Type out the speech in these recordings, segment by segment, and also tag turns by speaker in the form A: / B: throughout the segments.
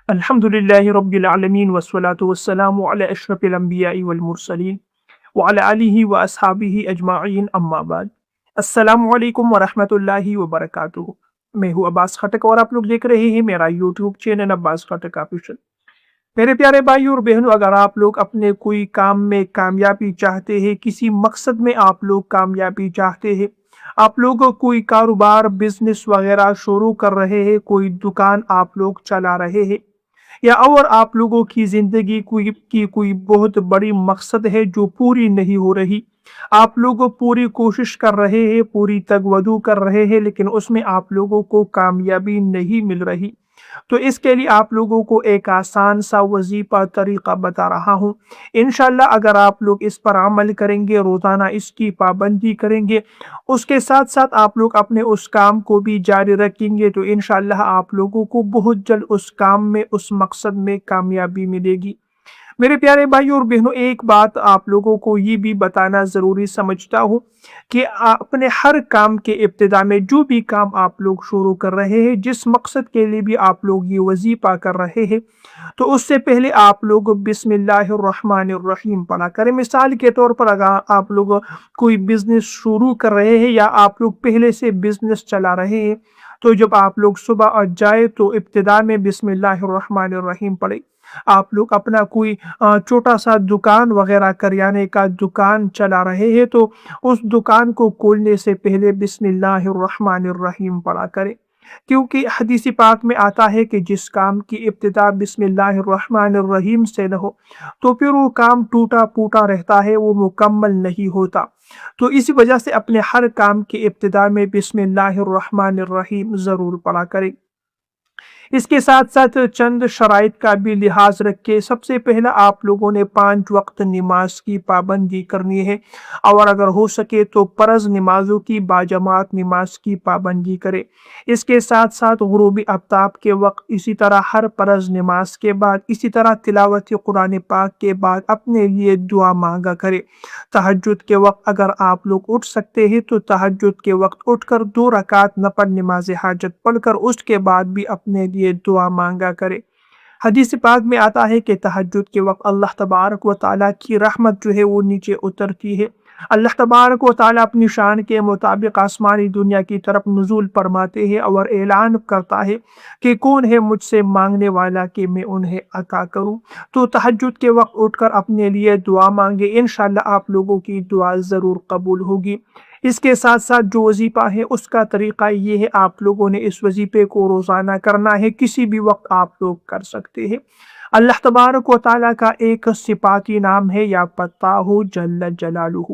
A: الحمدللہ رب العالمین والصلاة والسلام علی اشرف الانبیاء والمرسلین وعلی آلہ واصحابہ اجمعین اما بعد۔ السلام علیکم ورحمۃ اللہ وبرکاتہ۔ میں ہوں عباس خٹک اور آپ لوگ دیکھ رہے ہیں میرا یوٹیوب چینل عباس خٹک آفیشل۔ میرے پیارے بھائی اور بہنوں، اگر آپ لوگ اپنے کوئی کام میں کامیابی چاہتے ہیں، کسی مقصد میں آپ لوگ کامیابی چاہتے ہیں، آپ لوگ کوئی کاروبار بزنس وغیرہ شروع کر رہے ہیں، کوئی دکان آپ لوگ چلا رہے ہیں، یا اور آپ لوگوں کی زندگی کوئی بہت بڑی مقصد ہے جو پوری نہیں ہو رہی، آپ لوگ پوری کوشش کر رہے ہیں، پوری تگودو کر رہے ہیں، لیکن اس میں آپ لوگوں کو کامیابی نہیں مل رہی، تو اس کے لیے آپ لوگوں کو ایک آسان سا وظیفہ طریقہ بتا رہا ہوں۔ انشاءاللہ اگر آپ لوگ اس پر عمل کریں گے، روزانہ اس کی پابندی کریں گے، اس کے ساتھ ساتھ آپ لوگ اپنے اس کام کو بھی جاری رکھیں گے، تو انشاءاللہ آپ لوگوں کو بہت جلد اس کام میں، اس مقصد میں کامیابی ملے گی۔ میرے پیارے بھائی اور بہنوں، ایک بات آپ لوگوں کو یہ بھی بتانا ضروری سمجھتا ہوں کہ اپنے ہر کام کے ابتدا میں، جو بھی کام آپ لوگ شروع کر رہے ہیں، جس مقصد کے لیے بھی آپ لوگ یہ وظیفہ کر رہے ہیں، تو اس سے پہلے آپ لوگ بسم اللہ الرحمن الرحیم پڑھا کریں۔ مثال کے طور پر اگر آپ لوگ کوئی بزنس شروع کر رہے ہیں یا آپ لوگ پہلے سے بزنس چلا رہے ہیں، تو جب آپ لوگ صبح جائے تو ابتدا میں بسم اللہ الرحمن الرحیم پڑھیں۔ آپ لوگ اپنا کوئی چھوٹا سا دکان وغیرہ کریانے کا دکان چلا رہے ہیں، تو اس دکان کو کھولنے سے پہلے بسم اللہ الرحمن الرحیم پڑھا کریں، کیونکہ حدیث پاک میں آتا ہے کہ جس کام کی ابتدا بسم اللہ الرحمن الرحیم سے نہ ہو تو پھر وہ کام ٹوٹا پوٹا رہتا ہے، وہ مکمل نہیں ہوتا۔ تو اسی وجہ سے اپنے ہر کام کی ابتدا میں بسم اللہ الرحمن الرحیم ضرور پڑھا کریں۔ اس کے ساتھ ساتھ چند شرائط کا بھی لحاظ رکھ کے، سب سے پہلا آپ لوگوں نے 5 وقت نماز کی پابندی کرنی ہے، اور اگر ہو سکے تو فرض نمازوں کی باجماعت نماز کی پابندی کرے۔ اس کے ساتھ ساتھ غروبی آفتاب کے وقت، اسی طرح ہر فرض نماز کے بعد، اسی طرح تلاوت قرآن پاک کے بعد اپنے لیے دعا مانگا کرے۔ تہجد کے وقت اگر آپ لوگ اٹھ سکتے ہیں تو تہجد کے وقت اٹھ کر 2 رکعت نفل نماز حاجت پڑھ کر اس کے بعد بھی اپنے لیے دعا مانگا کرے۔ حدیث پاک میں آتا ہے کہ تہجد کے وقت اللہ تبارک و تعالیٰ کی رحمت جو ہے وہ نیچے اترتی ہے۔ اللہ تبارک و تعالیٰ اپنی شان کے مطابق آسمانی دنیا کی طرف نزول فرماتے ہیں اور اعلان کرتا ہے کہ کون ہے مجھ سے مانگنے والا کہ میں انہیں عطا کروں۔ تو تہجد کے وقت اٹھ کر اپنے لیے دعا مانگے، انشاءاللہ آپ لوگوں کی دعا ضرور قبول ہوگی۔ اس کے ساتھ ساتھ جو وظیفہ ہے اس کا طریقہ یہ ہے، آپ لوگوں نے اس وظیفے کو روزانہ کرنا ہے، کسی بھی وقت آپ لوگ کر سکتے ہیں۔ اللہ تبارک و تعالیٰ کا ایک صفاتی نام ہے، یا فتاح جل جلالہ۔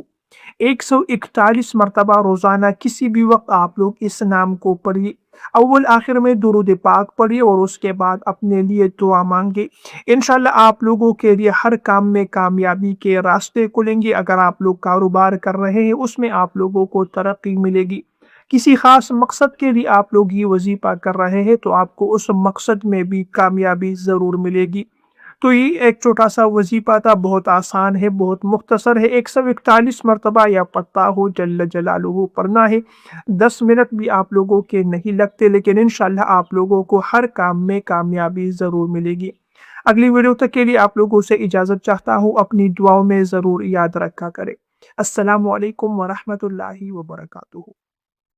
A: 141 مرتبہ روزانہ کسی بھی وقت آپ لوگ اس نام کو پڑھیے، اول آخر میں درود پاک پڑھیے اور اس کے بعد اپنے لیے دعا مانگے۔ انشاءاللہ آپ لوگوں کے لیے ہر کام میں کامیابی کے راستے کھلیں گے۔ اگر آپ لوگ کاروبار کر رہے ہیں، اس میں آپ لوگوں کو ترقی ملے گی۔ کسی خاص مقصد کے لیے آپ لوگ یہ وظیفہ کر رہے ہیں، تو آپ کو اس مقصد میں بھی کامیابی ضرور ملے گی۔ تو یہ ایک چھوٹا سا وظیفہ تھا، بہت آسان ہے، بہت مختصر ہے۔ 141 مرتبہ یا فتاح جل جلالہ پڑھنا ہے۔ 10 منٹ بھی آپ لوگوں کے نہیں لگتے، لیکن انشاءاللہ آپ لوگوں کو ہر کام میں کامیابی ضرور ملے گی۔ اگلی ویڈیو تک کے لیے آپ لوگوں سے اجازت چاہتا ہوں، اپنی دعاؤں میں ضرور یاد رکھا کریں۔ السلام علیکم ورحمۃ اللہ وبرکاتہ۔